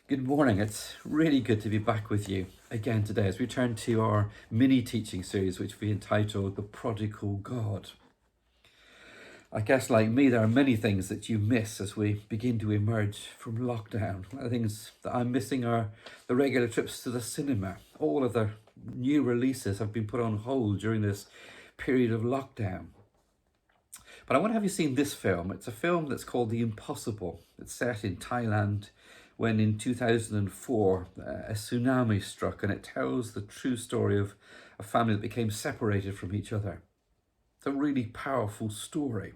Good morning. It's really good to be back with you again today as we turn to our mini teaching series, which we entitled The Prodigal God. I guess, like me, there are many things that you miss as we begin to emerge from lockdown. One of the things that I'm missing are the regular trips to the cinema. All of the new releases have been put on hold during this period of lockdown. But I want to have you seen this film. It's a film that's called The Impossible. It's set in Thailand when in 2004 a tsunami struck, and it tells the true story of a family that became separated from each other. It's a really powerful story.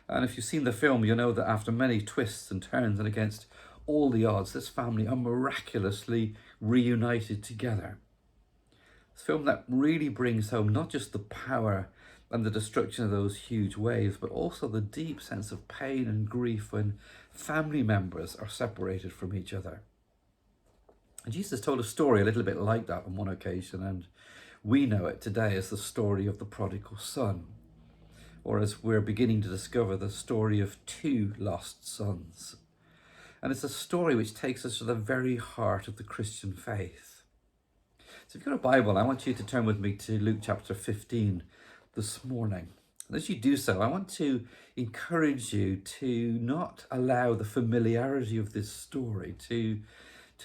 And if you've seen the film, you'll know that after many twists and turns and against all the odds, this family are miraculously reunited together. It's a film that really brings home not just the power and the destruction of those huge waves, but also the deep sense of pain and grief when family members are separated from each other. And Jesus told a story a little bit like that on one occasion, and we know it today as the story of the prodigal son, or as we're beginning to discover, the story of two lost sons. And it's a story which takes us to the very heart of the Christian faith. So if you've got a Bible, I want you to turn with me to Luke chapter 15 this morning. And as you do so, I want to encourage you to not allow the familiarity of this story to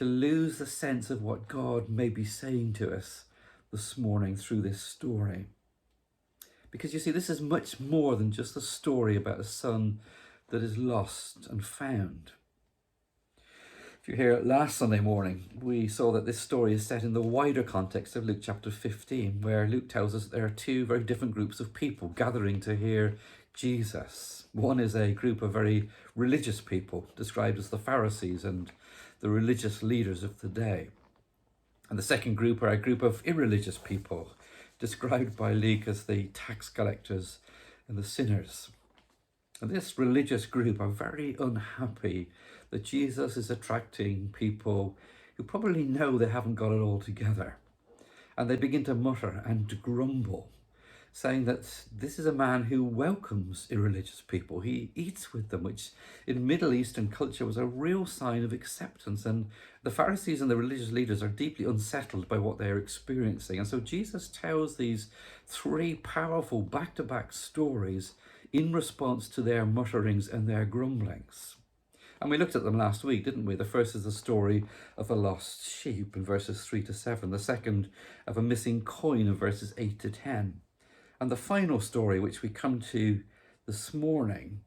lose the sense of what God may be saying to us this morning through this story. Because you see, this is much more than just a story about a son that is lost and found. If you're here last Sunday morning, we saw that this story is set in the wider context of Luke chapter 15, where Luke tells us that there are two very different groups of people gathering to hear Jesus. One is a group of very religious people, described as the Pharisees and the religious leaders of the day. And the second group are a group of irreligious people, described by Luke as the tax collectors and the sinners. And this religious group are very unhappy that Jesus is attracting people who probably know they haven't got it all together. And they begin to mutter and to grumble, saying that this is a man who welcomes irreligious people. He eats with them, which in Middle Eastern culture was a real sign of acceptance. And the Pharisees and the religious leaders are deeply unsettled by what they're experiencing. And so Jesus tells these three powerful back-to-back stories in response to their mutterings and their grumblings. And we looked at them last week, didn't we? The first is the story of the lost sheep in verses 3 to 7. The second of a missing coin in verses 8 to 10. And the final story, which we come to this morning,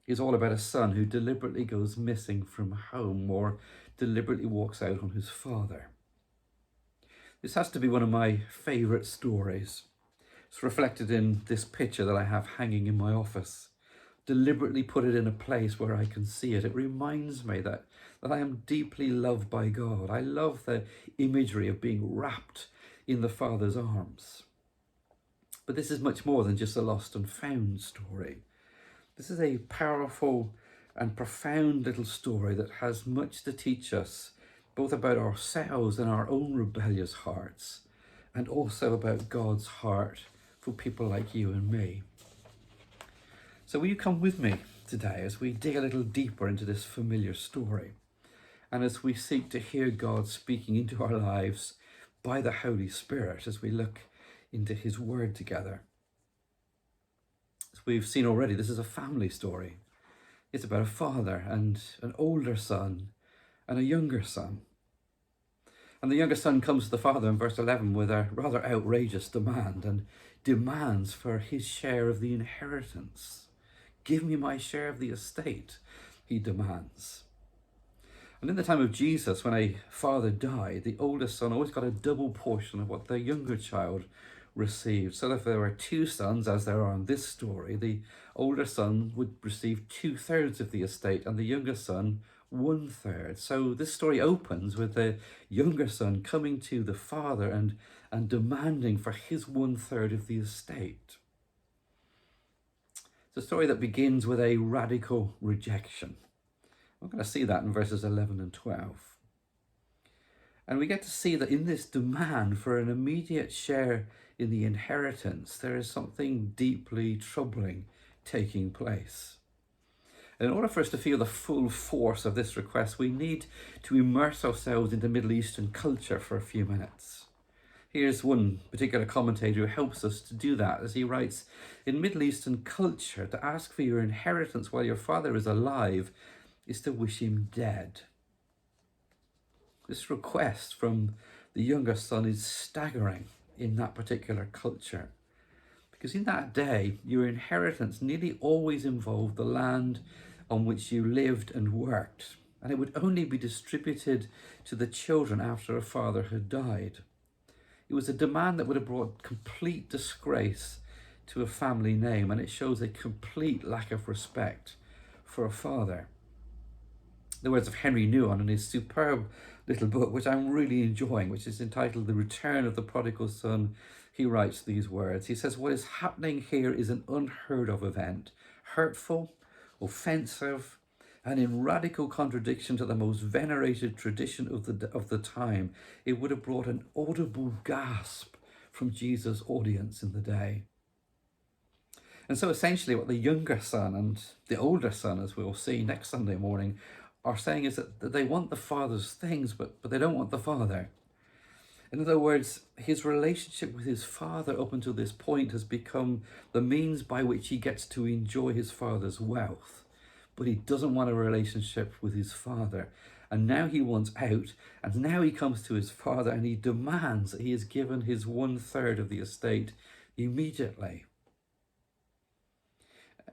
is all about a son who deliberately goes missing from home or deliberately walks out on his father. This has to be one of my favourite stories. It's reflected in this picture that I have hanging in my office. Deliberately put it in a place where I can see it. It reminds me that I am deeply loved by God. I love the imagery of being wrapped in the Father's arms. But this is much more than just a lost and found story. This is a powerful and profound little story that has much to teach us, both about ourselves and our own rebellious hearts, and also about God's heart for people like you and me. So will you come with me today as we dig a little deeper into this familiar story, and as we seek to hear God speaking into our lives by the Holy Spirit as we look into his word together. As we've seen already, this is a family story. It's about a father and an older son and a younger son. And the younger son comes to the father in verse 11 with a rather outrageous demand, and demands for his share of the inheritance. Give me my share of the estate, he demands. And in the time of Jesus, when a father died, the oldest son always got a double portion of what the younger child received. So if there were two sons, as there are in this story, the older son would receive 2/3 of the estate and the younger son 1/3. So this story opens with the younger son coming to the father and demanding for his 1/3 of the estate. It's a story that begins with a radical rejection. We're going to see that in verses 11 and 12. And we get to see that in this demand for an immediate share in the inheritance, there is something deeply troubling taking place. And in order for us to feel the full force of this request, we need to immerse ourselves into Middle Eastern culture for a few minutes. Here's one particular commentator who helps us to do that, as he writes, in Middle Eastern culture, to ask for your inheritance while your father is alive is to wish him dead. This request from the younger son is staggering in that particular culture, because in that day, your inheritance nearly always involved the land on which you lived and worked, and it would only be distributed to the children after a father had died. It was a demand that would have brought complete disgrace to a family name, and it shows a complete lack of respect for a father. The words of Henry Nouwen in his superb little book, which I'm really enjoying, which is entitled The Return of the Prodigal Son, he writes these words. He says, what is happening here is an unheard of event, hurtful, offensive, and in radical contradiction to the most venerated tradition of the time. It would have brought an audible gasp from Jesus' audience in the day. And so essentially what the younger son and the older son, as we'll see next Sunday morning, are saying is that they want the father's things, but they don't want the father. In other words, his relationship with his father up until this point has become the means by which he gets to enjoy his father's wealth. But he doesn't want a relationship with his father. And now he wants out, and now he comes to his father and he demands that he is given his 1/3 of the estate immediately.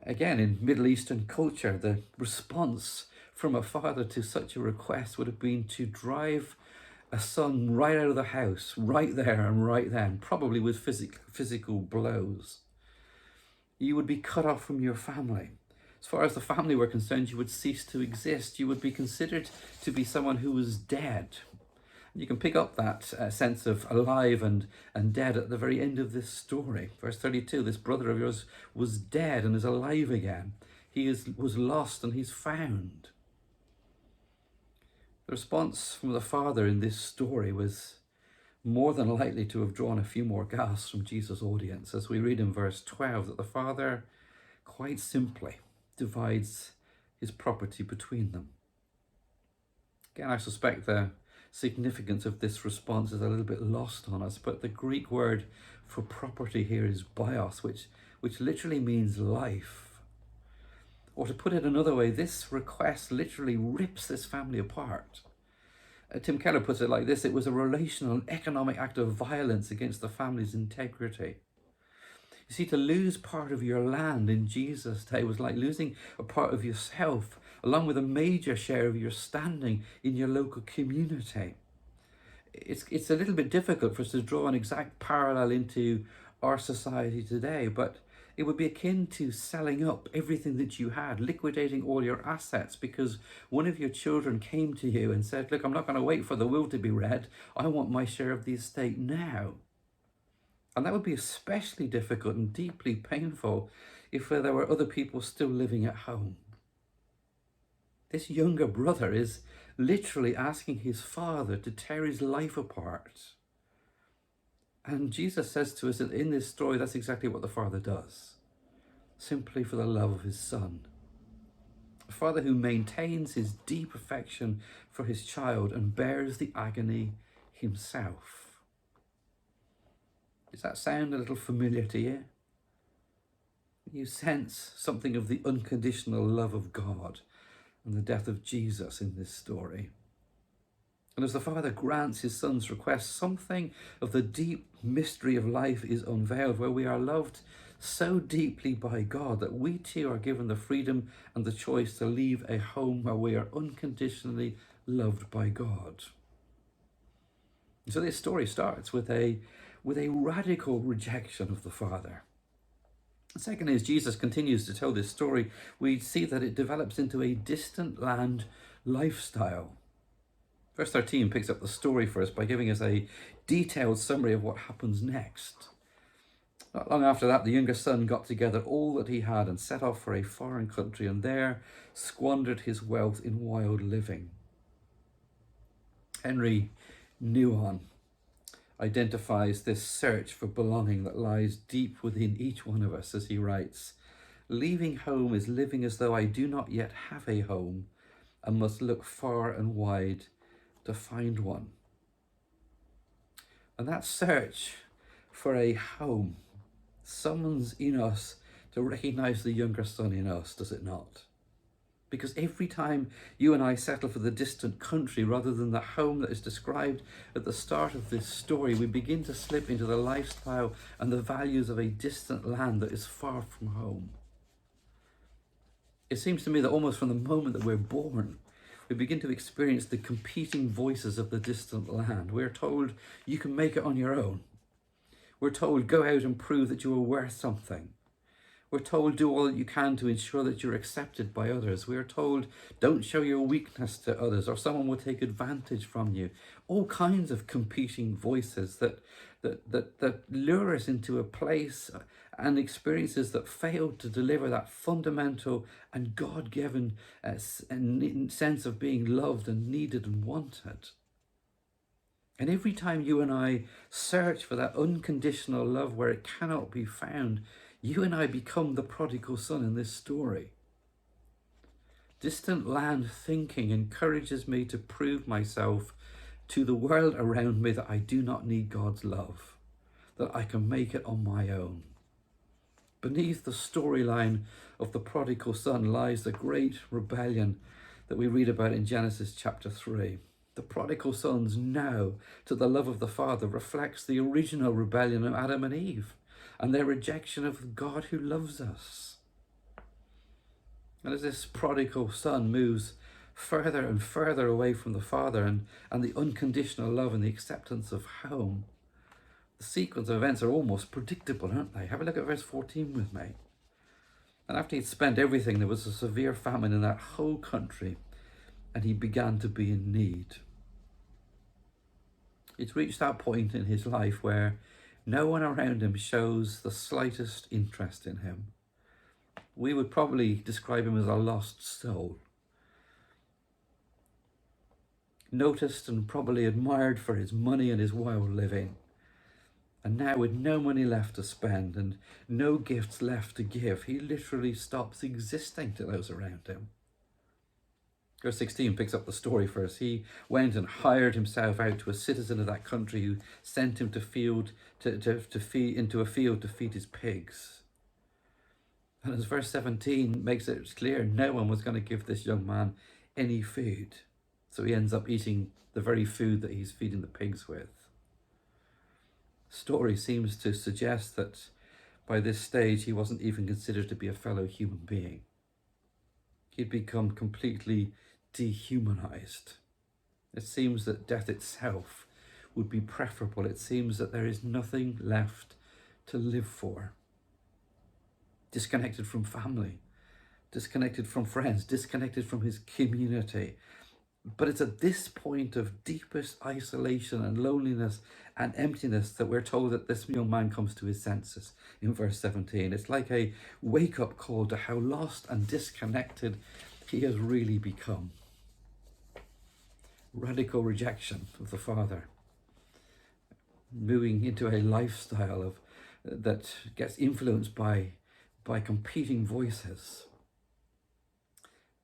Again, in Middle Eastern culture, the response from a father to such a request would have been to drive a son right out of the house, right there and right then, probably with physical blows. You would be cut off from your family. As far as the family were concerned, you would cease to exist. You would be considered to be someone who was dead. You can pick up that sense of alive and dead at the very end of this story. Verse 32, this brother of yours was dead and is alive again. He was lost and he's found. The response from the father in this story was more than likely to have drawn a few more gasps from Jesus' audience, as we read in verse 12 that the father quite simply divides his property between them. Again, I suspect the significance of this response is a little bit lost on us, but the Greek word for property here is bios, which literally means life. Or to put it another way, this request literally rips this family apart. Tim Keller puts it like this: it was a relational and economic act of violence against the family's integrity. You see, to lose part of your land in Jesus' day was like losing a part of yourself, along with a major share of your standing in your local community. It's a little bit difficult for us to draw an exact parallel into our society today, but it would be akin to selling up everything that you had, liquidating all your assets because one of your children came to you and said, look, I'm not going to wait for the will to be read. I want my share of the estate now. And that would be especially difficult and deeply painful if there were other people still living at home. This younger brother is literally asking his father to tear his life apart. And Jesus says to us that in this story, that's exactly what the father does, simply for the love of his son. A father who maintains his deep affection for his child and bears the agony himself. Does that sound a little familiar to you? You sense something of the unconditional love of God and the death of Jesus in this story. And as the father grants his son's request, something of the deep mystery of life is unveiled, where we are loved so deeply by God that we too are given the freedom and the choice to leave a home where we are unconditionally loved by God. And so this story starts with a radical rejection of the father. The second is, Jesus continues to tell this story, we see that it develops into a distant land lifestyle. Verse 13 picks up the story for us by giving us a detailed summary of what happens next. Not long after that, the younger son got together all that he had and set off for a foreign country, and there squandered his wealth in wild living. Henry Nouwen identifies this search for belonging that lies deep within each one of us, as he writes, Leaving home is living as though I do not yet have a home and must look far and wide to find one. And that search for a home summons in us to recognize the younger son in us, does it not? Because every time you and I settle for the distant country rather than the home that is described at the start of this story, we begin to slip into the lifestyle and the values of a distant land that is far from home. It seems to me that almost from the moment that we're born, we begin to experience the competing voices of the distant land. We're told you can make it on your own. We're told go out and prove that you are worth something. We're told do all that you can to ensure that you're accepted by others. We're told don't show your weakness to others or someone will take advantage from you. All kinds of competing voices that lure us into a place and experiences that fail to deliver that fundamental and God-given sense of being loved and needed and wanted. And every time you and I search for that unconditional love where it cannot be found, you and I become the prodigal son in this story. Distant land thinking encourages me to prove myself to the world around me that I do not need God's love, that I can make it on my own. Beneath the storyline of the prodigal son lies the great rebellion that we read about in Genesis chapter 3. The prodigal son's no to the love of the Father reflects the original rebellion of Adam and Eve and their rejection of the God who loves us. And as this prodigal son moves further and further away from the Father and the unconditional love and the acceptance of home, the sequence of events are almost predictable, aren't they? Have a look at verse 14 with me. And after he'd spent everything, there was a severe famine in that whole country, and he began to be in need. It's reached that point in his life where no one around him shows the slightest interest in him. We would probably describe him as a lost soul. Noticed and probably admired for his money and his wild living. And now with no money left to spend and no gifts left to give, he literally stops existing to those around him. Verse 16 picks up the story for us. He went and hired himself out to a citizen of that country who sent him into a field to feed his pigs. And as verse 17 makes it clear, no one was going to give this young man any food. So he ends up eating the very food that he's feeding the pigs with. The story seems to suggest that by this stage he wasn't even considered to be a fellow human being. He'd become completely dehumanized. It seems that death itself would be preferable. It seems that there is nothing left to live for. Disconnected from family, disconnected from friends, disconnected from his community. But it's at this point of deepest isolation and loneliness and emptiness that we're told that this young man comes to his senses in verse 17. It's like a wake-up call to how lost and disconnected he has really become. Radical rejection of the Father, moving into a lifestyle that gets influenced by competing voices.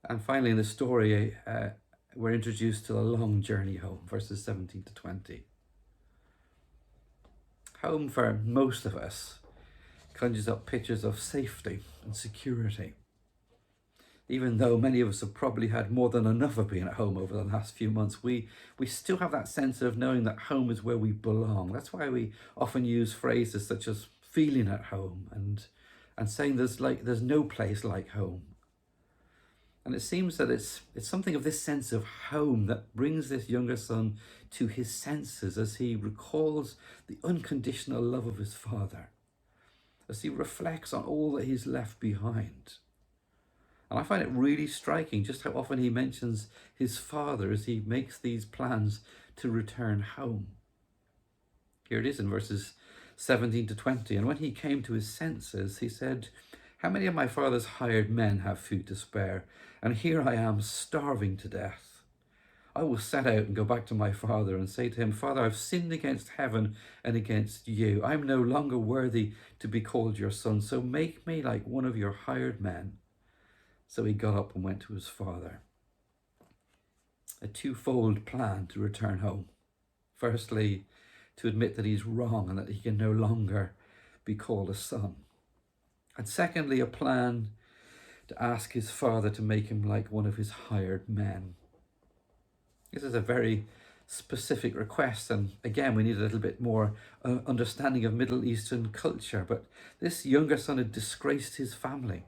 And finally in the story, we're introduced to a long journey home, verses 17 to 20. Home for most of us conjures up pictures of safety and security. Even though many of us have probably had more than enough of being at home over the last few months, we still have that sense of knowing that home is where we belong. That's why we often use phrases such as feeling at home and saying there's no place like home. And it seems that it's something of this sense of home that brings this younger son to his senses as he recalls the unconditional love of his father, as he reflects on all that he's left behind. And I find it really striking just how often he mentions his father as he makes these plans to return home. Here it is in verses 17 to 20. And when he came to his senses, he said, "How many of my father's hired men have food to spare? And here I am starving to death. I will set out and go back to my father and say to him, Father, I've sinned against heaven and against you. I'm no longer worthy to be called your son, so make me like one of your hired men. So he got up and went to his father. A twofold plan to return home. Firstly, to admit that he's wrong and that he can no longer be called a son. And secondly, a plan to ask his father to make him like one of his hired men. This is a very specific request, and again, we need a little bit more understanding of Middle Eastern culture. But this younger son had disgraced his family,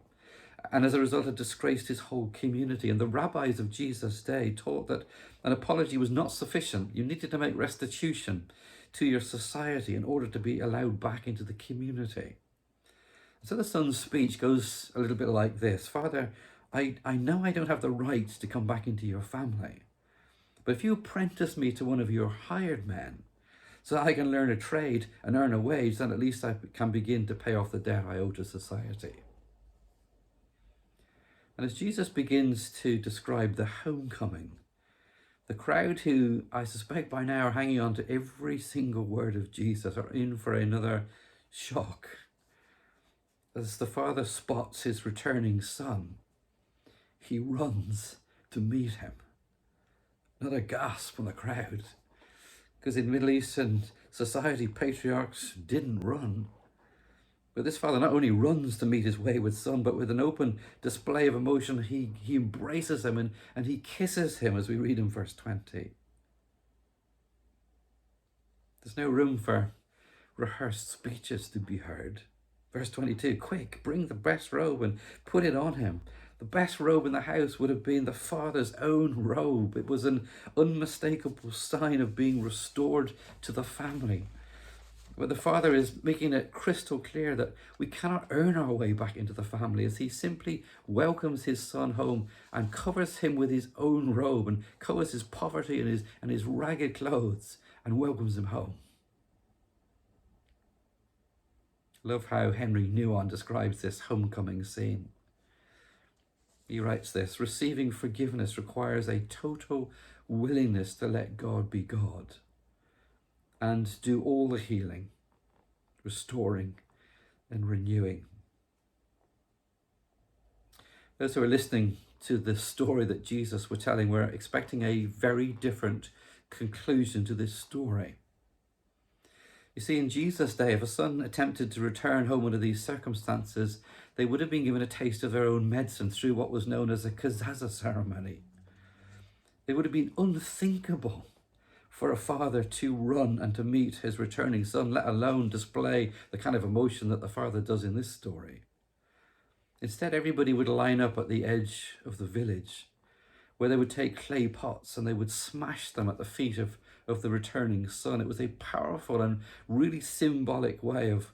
and as a result had disgraced his whole community. And the rabbis of Jesus' day taught that an apology was not sufficient. You needed to make restitution to your society in order to be allowed back into the community. So the son's speech goes a little bit like this: Father, I know I don't have the right to come back into your family, but if you apprentice me to one of your hired men so that I can learn a trade and earn a wage, then at least I can begin to pay off the debt I owe to society. And as Jesus begins to describe the homecoming, the crowd, who I suspect by now are hanging on to every single word of Jesus, are in for another shock. As the father spots his returning son, he runs to meet him. Another gasp from the crowd, because in Middle Eastern society, patriarchs didn't run. But this father not only runs to meet his wayward son, but with an open display of emotion, he embraces him and he kisses him, as we read in verse 20. There's no room for rehearsed speeches to be heard. Verse 22, quick, bring the best robe and put it on him. The best robe in the house would have been the father's own robe. It was an unmistakable sign of being restored to the family. But the father is making it crystal clear that we cannot earn our way back into the family, as he simply welcomes his son home and covers him with his own robe and covers his poverty and his ragged clothes and welcomes him home. Love how Henry Nouwen describes this homecoming scene. He writes this: receiving forgiveness requires a total willingness to let God be God and do all the healing, restoring and renewing. Those who are listening to the story that Jesus were telling were expecting a very different conclusion to this story. You see, in Jesus' day, if a son attempted to return home under these circumstances, they would have been given a taste of their own medicine through what was known as a kazaza ceremony. It would have been unthinkable for a father to run and to meet his returning son, let alone display the kind of emotion that the father does in this story. Instead, everybody would line up at the edge of the village, where they would take clay pots and they would smash them at the feet of the returning son. It was a powerful and really symbolic way of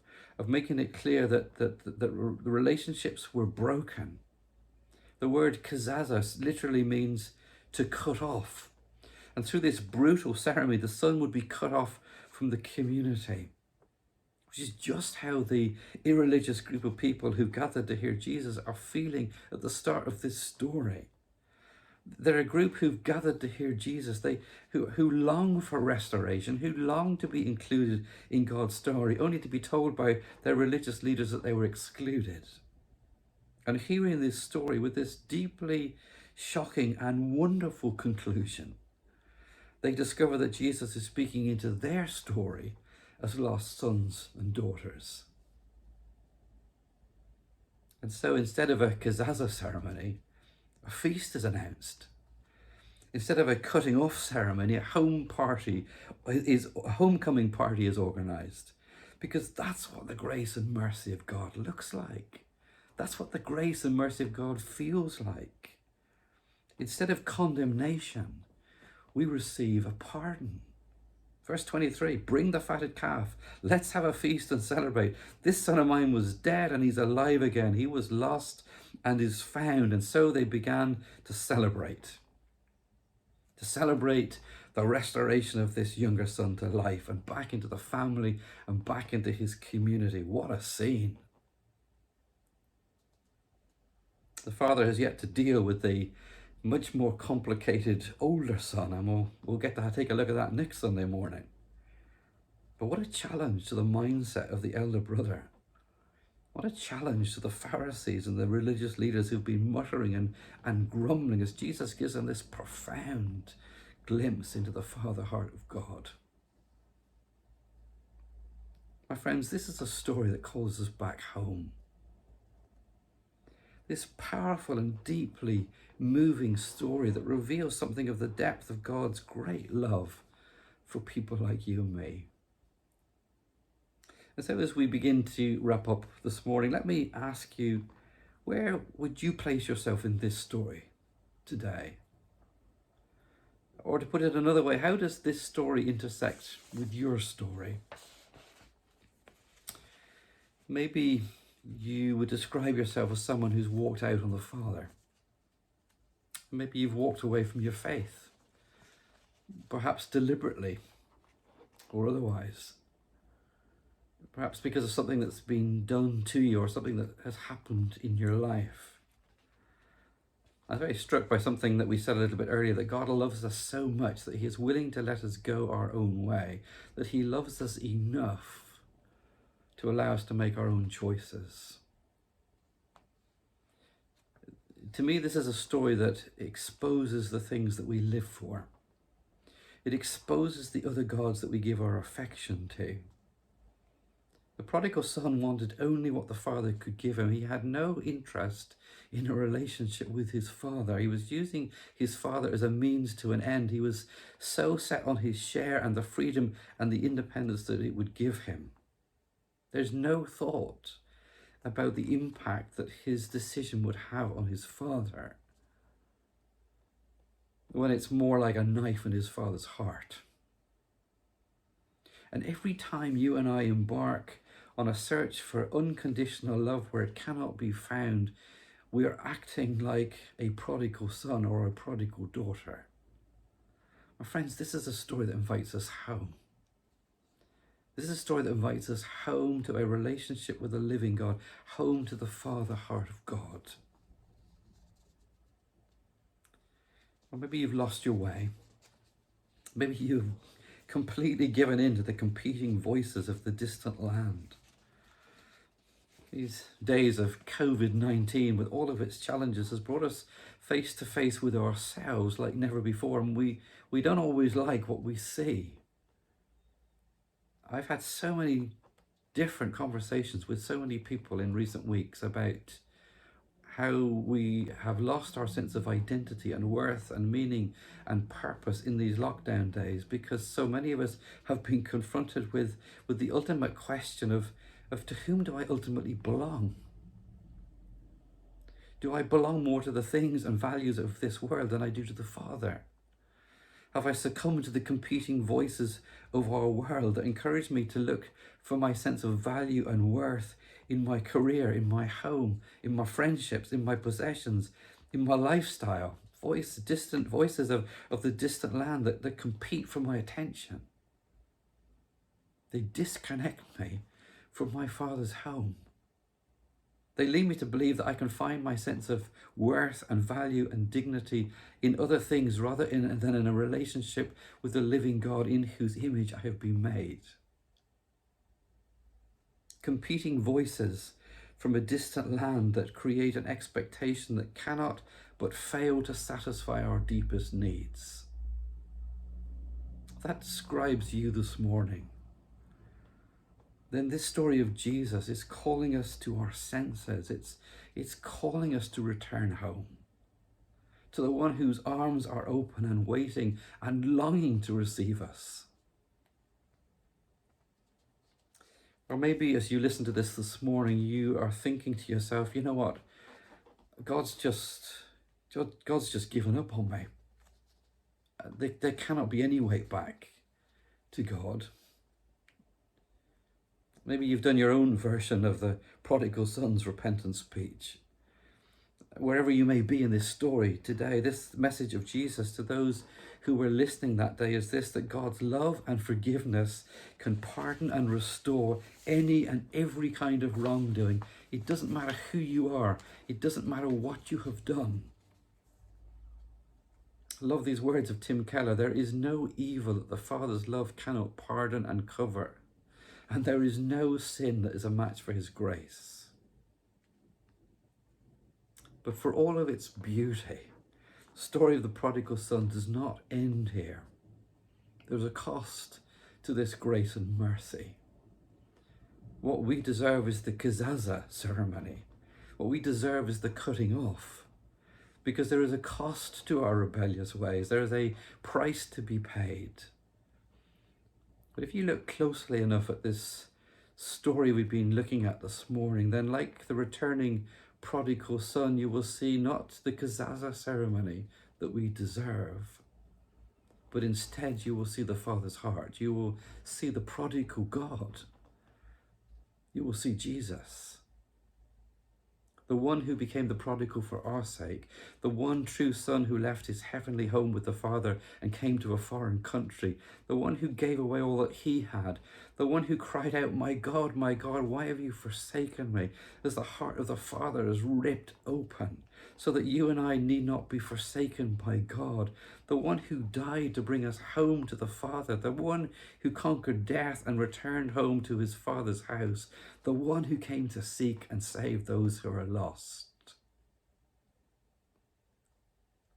making it clear that the relationships were broken. The word kazaza literally means to cut off. And through this brutal ceremony, the son would be cut off from the community, which is just how the irreligious group of people who gathered to hear Jesus are feeling at the start of this story. They're a group who've gathered to hear Jesus, who long for restoration, who long to be included in God's story, only to be told by their religious leaders that they were excluded. And hearing this story with this deeply shocking and wonderful conclusion, they discover that Jesus is speaking into their story as lost sons and daughters. And so instead of a kazaza ceremony, a feast is announced. Instead of a cutting off ceremony, a homecoming party is organized, because that's what the grace and mercy of God looks like. That's what the grace and mercy of God feels like. Instead of condemnation, we receive a pardon. Verse 23, bring the fatted calf. Let's have a feast and celebrate. This son of mine was dead and he's alive again. He was lost and is found. And so they began to celebrate the restoration of this younger son to life and back into the family and back into his community. What a scene. The father has yet to deal with the much more complicated older son, and we'll get to take a look at that next Sunday morning. But what a challenge to the mindset of the elder brother. What a challenge to the Pharisees and the religious leaders who've been muttering and grumbling as Jesus gives them this profound glimpse into the Father heart of God. My friends, this is a story that calls us back home. This powerful and deeply moving story that reveals something of the depth of God's great love for people like you and me. And so as we begin to wrap up this morning, let me ask you, where would you place yourself in this story today? Or to put it another way, how does this story intersect with your story? Maybe you would describe yourself as someone who's walked out on the Father. Maybe you've walked away from your faith, perhaps deliberately or otherwise. Perhaps because of something that's been done to you or something that has happened in your life. I was very struck by something that we said a little bit earlier, that God loves us so much that he is willing to let us go our own way, that he loves us enough to allow us to make our own choices. To me, this is a story that exposes the things that we live for. It exposes the other gods that we give our affection to. The prodigal son wanted only what the father could give him. He had no interest in a relationship with his father. He was using his father as a means to an end. He was so set on his share and the freedom and the independence that it would give him. There's no thought about the impact that his decision would have on his father, when it's more like a knife in his father's heart. And every time you and I embark on a search for unconditional love where it cannot be found, we are acting like a prodigal son or a prodigal daughter. My friends, this is a story that invites us home. This is a story that invites us home to a relationship with the living God, home to the Father heart of God. Or maybe you've lost your way. Maybe you've completely given in to the competing voices of the distant land. These days of COVID-19, with all of its challenges, has brought us face to face with ourselves like never before, and we don't always like what we see. I've had so many different conversations with so many people in recent weeks about how we have lost our sense of identity and worth and meaning and purpose in these lockdown days, because so many of us have been confronted with the ultimate question of to whom do I ultimately belong? Do I belong more to the things and values of this world than I do to the Father? Have I succumbed to the competing voices of our world that encourage me to look for my sense of value and worth in my career, in my home, in my friendships, in my possessions, in my lifestyle? Distant voices of the distant land that compete for my attention. They disconnect me from my Father's home. They lead me to believe that I can find my sense of worth and value and dignity in other things rather than in a relationship with the living God in whose image I have been made. Competing voices from a distant land that create an expectation that cannot but fail to satisfy our deepest needs. That describes you this morning. Then this story of Jesus is calling us to our senses. It's calling us to return home, to the one whose arms are open and waiting and longing to receive us. Or maybe as you listen to this morning, you are thinking to yourself, you know what? God's just given up on me. There cannot be any way back to God. Maybe you've done your own version of the prodigal son's repentance speech. Wherever you may be in this story today, this message of Jesus to those who were listening that day is this: that God's love and forgiveness can pardon and restore any and every kind of wrongdoing. It doesn't matter who you are. It doesn't matter what you have done. love these words of Tim Keller. There is no evil that the Father's love cannot pardon and cover, and there is no sin that is a match for his grace. But for all of its beauty, the story of the prodigal son does not end here. There's a cost to this grace and mercy. What we deserve is the kazaza ceremony. What we deserve is the cutting off, because there is a cost to our rebellious ways. There is a price to be paid. But if you look closely enough at this story we've been looking at this morning, then like the returning prodigal son, you will see not the kazaza ceremony that we deserve, but instead you will see the Father's heart. You will see the prodigal God. You will see Jesus, the one who became the prodigal for our sake, the one true son who left his heavenly home with the Father and came to a foreign country, the one who gave away all that he had, the one who cried out, my God, why have you forsaken me?" as the heart of the Father is ripped open, so that you and I need not be forsaken by God, the one who died to bring us home to the Father, the one who conquered death and returned home to his Father's house, the one who came to seek and save those who are lost.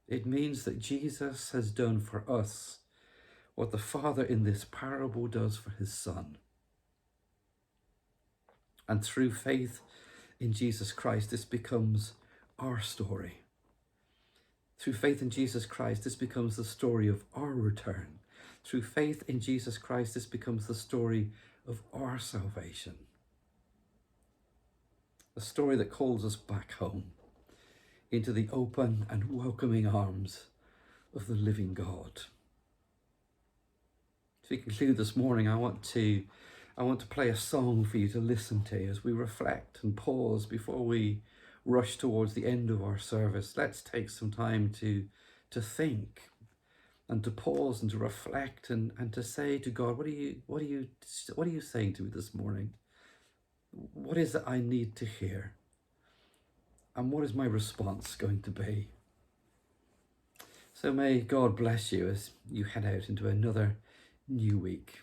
It means that Jesus has done for us what the Father in this parable does for his Son. And through faith in Jesus Christ, this becomes our story. Through faith in Jesus Christ, this becomes the story of our return. Through faith in Jesus Christ, this becomes the story of our salvation. A story that calls us back home into the open and welcoming arms of the living God. To we conclude this morning, I want to play a song for you to listen to as we reflect and pause before we rush towards the end of our service. Let's take some time to think and to pause and to reflect and to say to God, what are you saying to me this morning? What is it I need to hear? And what is my response going to be? So may God bless you as you head out into another new week.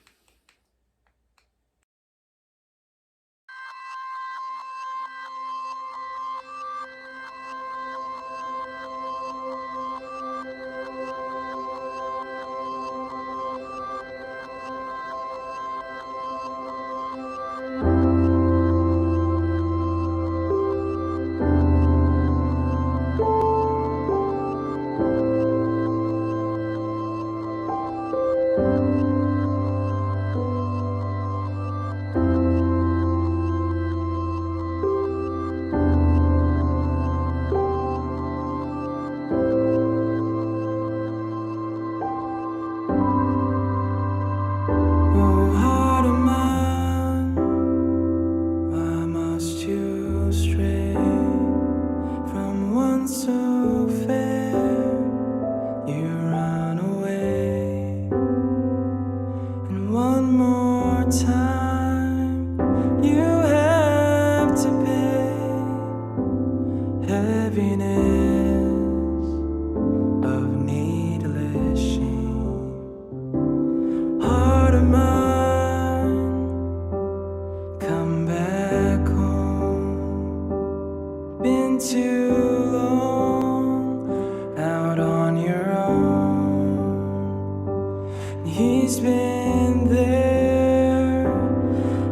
He's been there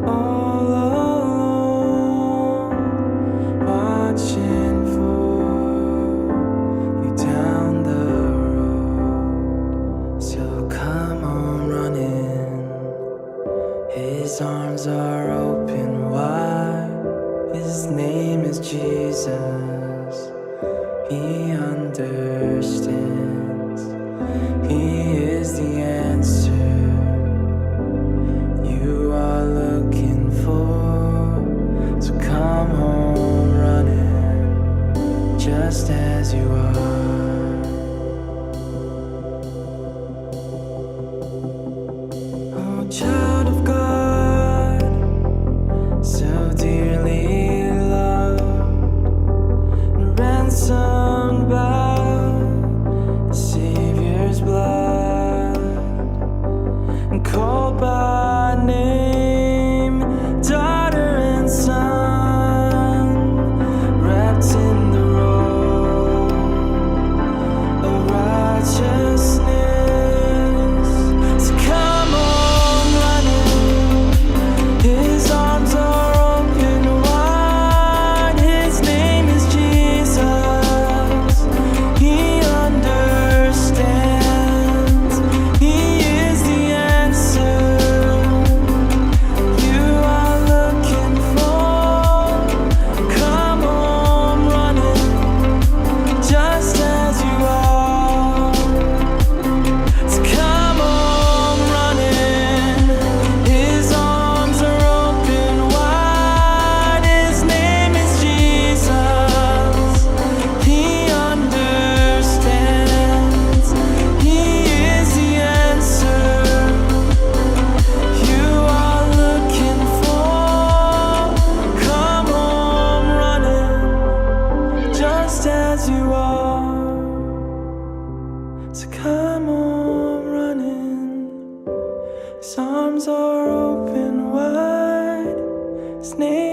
all along, watching for you down the road. So come on running, his arms are open wide. His name is Jesus, he understands. He is the answer you are looking for. So come home running, just as you are. Oh, child of God, so dearly loved and ransomed by the Savior. His name